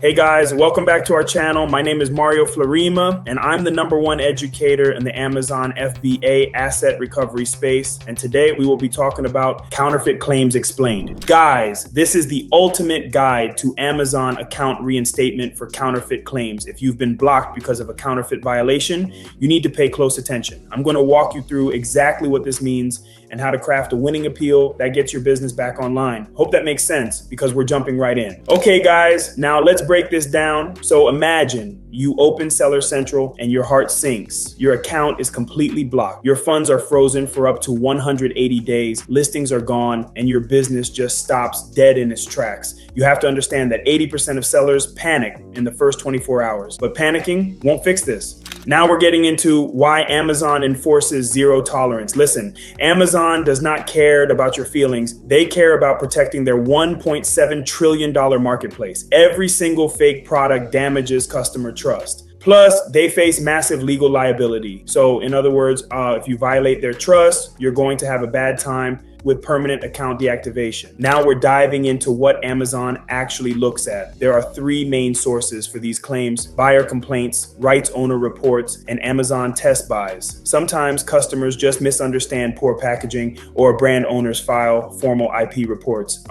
Hey guys, welcome back to our channel. My name is Mario Florima, and I'm the #1 educator in the Amazon FBA asset recovery space. And today we will be talking about counterfeit claims explained. Guys, this is the ultimate guide to Amazon account reinstatement for counterfeit claims. If you've been blocked because of a counterfeit violation, you need to pay close attention. I'm going to walk you through exactly what this means and how to craft a winning appeal that gets your business back online. Hope that makes sense because we're jumping right in. Okay guys, now let's break this down. So imagine you open Seller Central and your heart sinks. Your account is completely blocked. Your funds are frozen for up to 180 days. Listings are gone and your business just stops dead in its tracks. You have to understand that 80% of sellers panic in the first 24 hours, but panicking won't fix this. Now we're getting into why Amazon enforces zero tolerance. Listen, Amazon does not care about your feelings. They care about protecting their $1.7 trillion marketplace. Every single fake product damages customer trust. Plus, they face massive legal liability. So in other words, if you violate their trust, you're going to have a bad time with permanent account deactivation. Now we're diving into what Amazon actually looks at. There are 3 main sources for these claims: buyer complaints, rights owner reports, and Amazon test buys. Sometimes customers just misunderstand poor packaging or brand owners file formal IP reports.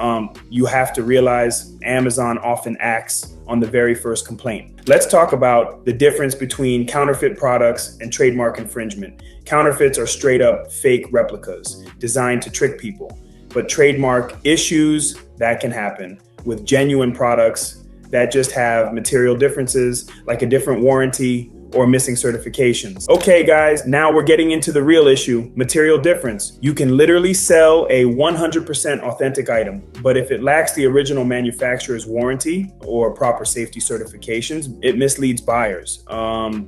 You have to realize Amazon often acts on the very first complaint. Let's talk about the difference between counterfeit products and trademark infringement. Counterfeits are straight up fake replicas designed to trick people, but trademark issues that can happen with genuine products that just have material differences like a different warranty or missing certifications. Okay guys, now we're getting into the real issue, material difference. You can literally sell a 100% authentic item, but if it lacks the original manufacturer's warranty or proper safety certifications, it misleads buyers.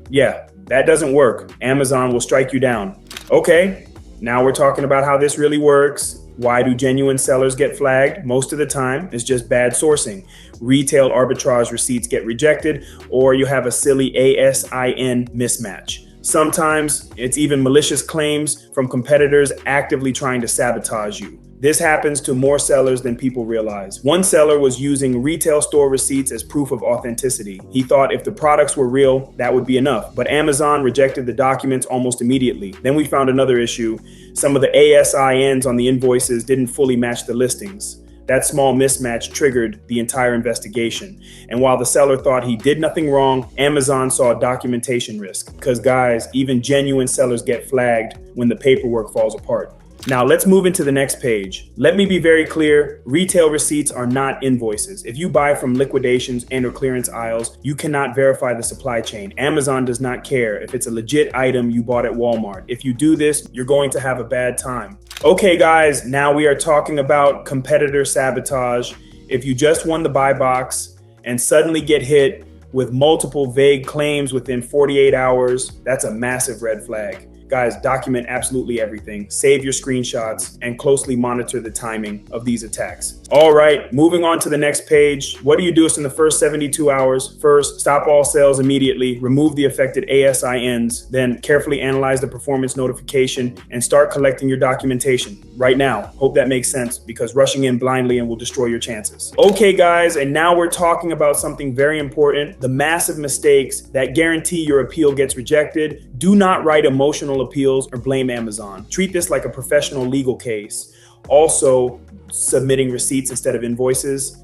Yeah, that doesn't work. Amazon will strike you down. Okay, now we're talking about how this really works. Why do genuine sellers get flagged? Most of the time, it's just bad sourcing. Retail arbitrage receipts get rejected, or you have a silly ASIN mismatch. Sometimes it's even malicious claims from competitors actively trying to sabotage you. This happens to more sellers than people realize. One seller was using retail store receipts as proof of authenticity. He thought if the products were real, that would be enough. But Amazon rejected the documents almost immediately. Then we found another issue. Some of the ASINs on the invoices didn't fully match the listings. That small mismatch triggered the entire investigation. And while the seller thought he did nothing wrong, Amazon saw a documentation risk. Because guys, even genuine sellers get flagged when the paperwork falls apart. Now let's move into the next page. Let me be very clear, retail receipts are not invoices. If you buy from liquidations and or clearance aisles, you cannot verify the supply chain. Amazon does not care if it's a legit item you bought at Walmart. If you do this, you're going to have a bad time. Okay guys, now we are talking about competitor sabotage. If you just won the buy box and suddenly get hit with multiple vague claims within 48 hours, that's a massive red flag. Guys, document absolutely everything, save your screenshots, and closely monitor the timing of these attacks. All right, moving on to the next page. What do you do in the first 72 hours? First, stop all sales immediately, remove the affected ASINs, then carefully analyze the performance notification and start collecting your documentation right now. Hope that makes sense because rushing in blindly and will destroy your chances. Okay guys, and now we're talking about something very important, the massive mistakes that guarantee your appeal gets rejected. Do not write emotional appeals or blame Amazon. Treat this like a professional legal case. Also, submitting receipts instead of invoices.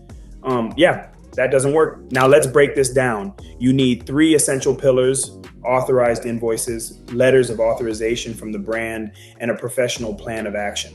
Yeah, that doesn't work. Now let's break this down. You need 3 essential pillars: authorized invoices, letters of authorization from the brand, and a professional plan of action.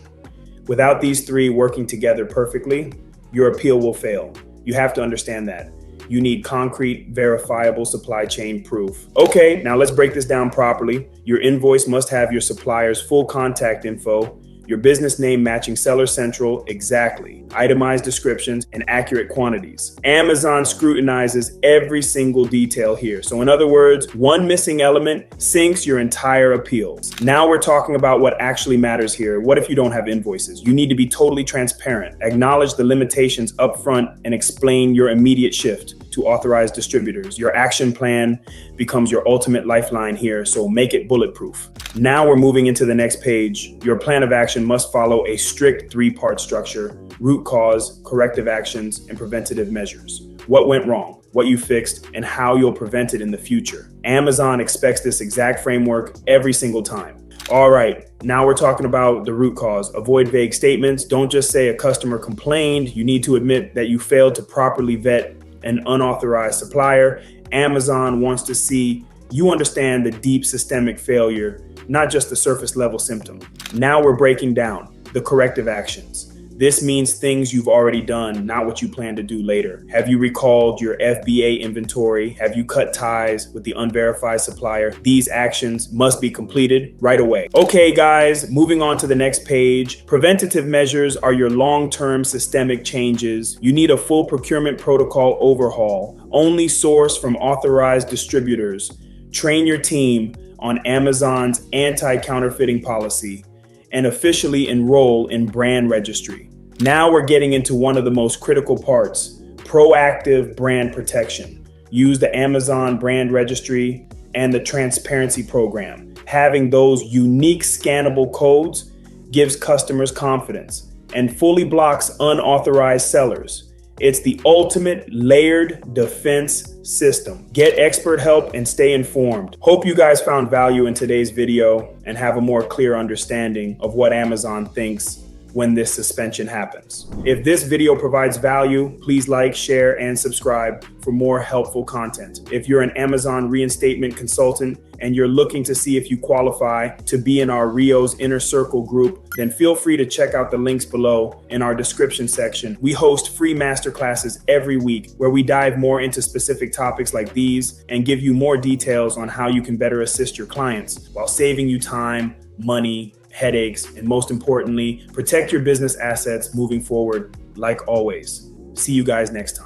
Without these 3 working together perfectly, your appeal will fail. You have to understand that. You need concrete, verifiable supply chain proof. Okay, now let's break this down properly. Your invoice must have your supplier's full contact info, your business name matching Seller Central exactly, itemized descriptions, and accurate quantities. Amazon scrutinizes every single detail here. So in other words, one missing element sinks your entire appeals. Now we're talking about what actually matters here. What if you don't have invoices? You need to be totally transparent, acknowledge the limitations upfront, and explain your immediate shift to authorized distributors. Your action plan becomes your ultimate lifeline here, so make it bulletproof. Now we're moving into the next page. Your plan of action must follow a strict 3-part structure: root cause, corrective actions, and preventative measures. What went wrong? what you fixed, and how you'll prevent it in the future. Amazon expects this exact framework every single time. All right, now we're talking about the root cause. Avoid vague statements. Don't just say a customer complained. You need to admit that you failed to properly vet an unauthorized supplier. Amazon wants to see you understand the deep systemic failure, not just the surface level symptom. Now we're breaking down the corrective actions. This means things you've already done, not what you plan to do later. Have you recalled your FBA inventory? Have you cut ties with the unverified supplier? These actions must be completed right away. Okay, guys, moving on to the next page. Preventative measures are your long-term systemic changes. You need a full procurement protocol overhaul. Only source from authorized distributors. Train your team on Amazon's anti-counterfeiting policy and officially enroll in Brand Registry. Now we're getting into one of the most critical parts, proactive brand protection. Use the Amazon Brand Registry and the Transparency Program. Having those unique scannable codes gives customers confidence and fully blocks unauthorized sellers. It's the ultimate layered defense system. Get expert help and stay informed. Hope you guys found value in today's video and have a more clear understanding of what Amazon thinks when this suspension happens. If this video provides value, please like, share, and subscribe for more helpful content. If you're an Amazon reinstatement consultant and you're looking to see if you qualify to be in our Rios Inner Circle group, then feel free to check out the links below in our description section. We host free masterclasses every week where we dive more into specific topics like these and give you more details on how you can better assist your clients while saving you time, money, headaches, and most importantly, protect your business assets moving forward like always. See you guys next time.